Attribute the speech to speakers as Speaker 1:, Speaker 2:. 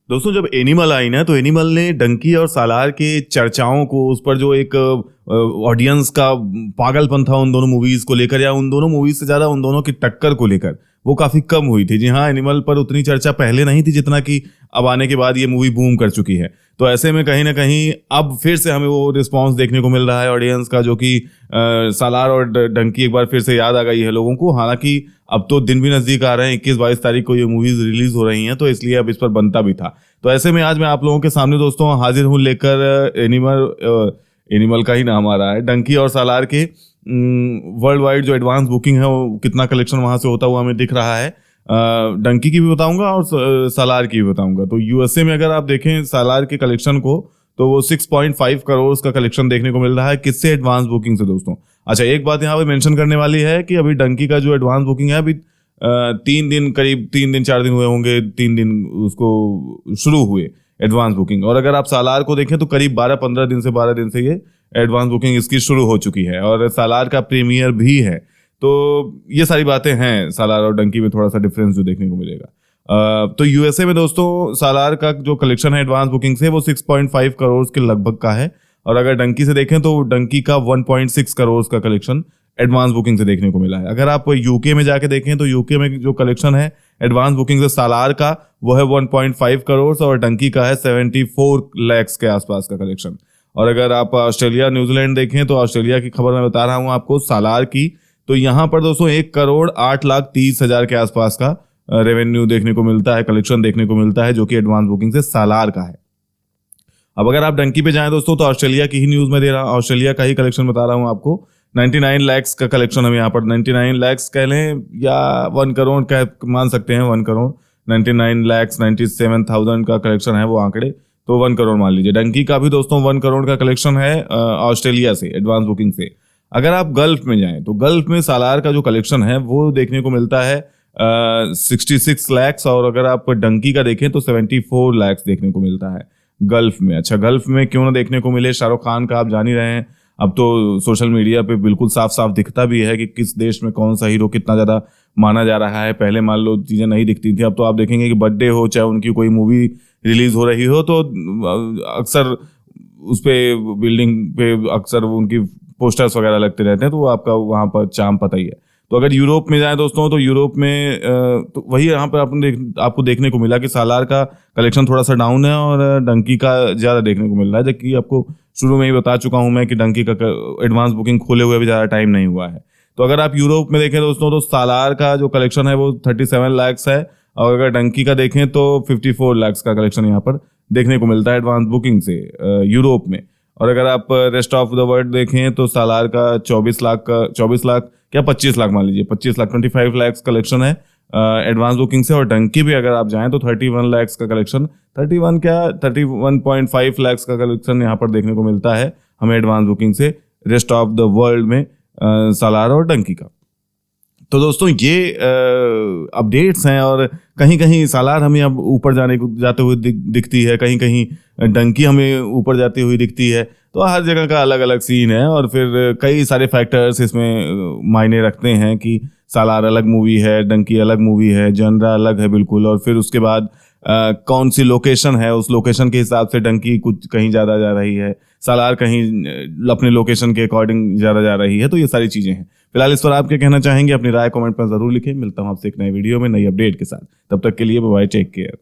Speaker 1: दोस्तों जब एनिमल आई ना तो एनिमल ने डंकी और सालार के चर्चाओं को, उस पर जो एक ऑडियंस का पागलपन था उन दोनों मूवीज को लेकर, या उन दोनों मूवीज से ज्यादा उन दोनों की टक्कर को लेकर, वो काफी कम हुई थी। जी हाँ, एनिमल पर उतनी चर्चा पहले नहीं थी जितना कि अब आने के बाद ये मूवी बूम कर चुकी है। तो ऐसे में कहीं ना कहीं अब फिर से हमें वो रिस्पांस देखने को मिल रहा है ऑडियंस का, जो कि सालार और डंकी एक बार फिर से याद आ गई है लोगों को। हालांकि अब तो दिन भी नजदीक आ रहे हैं, 21-22 तारीख को ये मूवीज रिलीज हो रही हैं, तो इसलिए अब इस पर बनता भी था। तो ऐसे में आज मैं आप लोगों के सामने दोस्तों हाजिर हूँ लेकर एनिमल का ही नाम आ रहा है, डंकी और सालार के वर्ल्ड वाइड जो एडवांस बुकिंग है वो कितना कलेक्शन वहां से होता हुआ हमें दिख रहा है। डंकी की भी बताऊंगा और सालार की भी बताऊंगा। तो यूएसए में अगर आप देखें सालार के कलेक्शन को, तो वो 6.5 करोड़ का कलेक्शन देखने को मिल रहा है। किससे? एडवांस बुकिंग से दोस्तों। अच्छा, एक बात यहाँ पे मेंशन करने वाली है कि अभी डंकी का जो एडवांस बुकिंग है, अभी 3-4 दिन हुए होंगे, 3 दिन उसको शुरू हुए एडवांस बुकिंग। और अगर आप सालार को देखें तो करीब 12 दिन से ये एडवांस बुकिंग इसकी शुरू हो चुकी है, और सालार का प्रीमियर भी है। तो ये सारी बातें हैं सालार और डंकी में थोड़ा सा डिफरेंस जो देखने को मिलेगा। तो यूएसए में दोस्तों सालार का जो कलेक्शन है एडवांस बुकिंग से वो 6.5 करोड़ के लगभग का है, और अगर डंकी से देखें तो डंकी का 1.6 करोड़ का कलेक्शन एडवांस बुकिंग से देखने को मिला है। अगर आप यूके में जाके देखें तो यूके में जो कलेक्शन है एडवांस बुकिंग से सालार का वो है 1.5 करोड़ और डंकी का है 74 लाख के आसपास का कलेक्शन। और अगर आप ऑस्ट्रेलिया न्यूजीलैंड देखें तो ऑस्ट्रेलिया की खबर मैं बता रहा हूं आपको सालार की, तो यहां पर दोस्तों 1,08,30,000 के आसपास का रेवेन्यू देखने को मिलता है, कलेक्शन देखने को मिलता है, जो कि एडवांस बुकिंग से सालार का है। अब अगर आप डंकी पे जाएं दोस्तों तो ऑस्ट्रेलिया की ही न्यूज में दे रहा हूं, ऑस्ट्रेलिया का ही कलेक्शन बता रहा हूं आपको। 99 लाख का कलेक्शन है यहाँ पर, 99 लाख कह लें या 1 करोड़ कह मान सकते हैं, 1 करोड़ 99,97,000 का कलेक्शन है वो आंकड़े, तो 1 करोड़ मान लीजिए। डंकी का भी दोस्तों 1 करोड़ का कलेक्शन है ऑस्ट्रेलिया से एडवांस बुकिंग से। अगर आप गल्फ में जाएं तो गल्फ में सालार का जो कलेक्शन है वो देखने को मिलता है 66 लाख, और अगर आप डंकी का देखें तो 74 लाख देखने को मिलता है गल्फ में। अच्छा, गल्फ में क्यों ना देखने को मिले, शाहरुख खान का आप जान ही रहे हैं, अब तो सोशल मीडिया पे बिल्कुल साफ साफ दिखता भी है कि किस देश में कौन सा हीरो कितना ज्यादा माना जा रहा है। पहले मान लो चीजें नहीं दिखती थी, अब तो आप देखेंगे कि बर्थडे हो चाहे उनकी कोई मूवी रिलीज हो रही हो तो अक्सर उस पे बिल्डिंग पे अक्सर उनकी पोस्टर्स वगैरह लगते रहते हैं, तो वो आपका वहां पर चार्म पता ही है। तो अगर यूरोप में जाए दोस्तों तो यूरोप में तो वही यहाँ पर आपको देखने को मिला कि सालार का कलेक्शन थोड़ा सा डाउन है और डंकी का ज्यादा देखने को मिल रहा है, जबकि आपको शुरू में ही बता चुका हूं मैं कि डंकी का एडवांस बुकिंग खोले हुए भी ज्यादा टाइम नहीं हुआ है। तो अगर आप यूरोप में देखें दोस्तों तो सालार का जो कलेक्शन है वो 37 लाख है, और अगर डंकी का देखें तो 54 लाख का कलेक्शन यहाँ पर देखने को मिलता है एडवांस बुकिंग से यूरोप में। और अगर आप रेस्ट ऑफ द वर्ल्ड देखें तो सालार का 24 लाख क्या 25 लाख मान लीजिए, 25 लाख 25 लाख कलेक्शन है एडवांस बुकिंग से। और डंकी भी अगर आप जाएं तो 31 लाख का कलेक्शन, 31.5 लाख का कलेक्शन यहाँ पर देखने को मिलता है हमें एडवांस बुकिंग से रेस्ट ऑफ द वर्ल्ड में सालार और डंकी का। तो दोस्तों ये अपडेट्स हैं, और कहीं कहीं सालार हमें अब ऊपर जाते हुए दिखती है, कहीं कहीं डंकी हमें ऊपर जाती हुई दिखती है। तो हर जगह का अलग अलग सीन है, और फिर कई सारे फैक्टर्स इसमें मायने रखते हैं कि सालार अलग मूवी है, डंकी अलग मूवी है, जनरा अलग है बिल्कुल, और फिर उसके बाद कौन सी लोकेशन है, उस लोकेशन के हिसाब से डंकी कुछ कहीं ज़्यादा जा रही है, सालार कहीं अपने लोकेशन के अकॉर्डिंग ज़्यादा जा रही है। तो ये सारी चीज़ें हैं। फिलहाल इस पर आप क्या कहना चाहेंगे, अपनी राय कमेंट पर जरूर लिखें। मिलता हूँ आपसे एक नए वीडियो में नई अपडेट के साथ, तब तक के लिए बाय बाय, टेक केयर।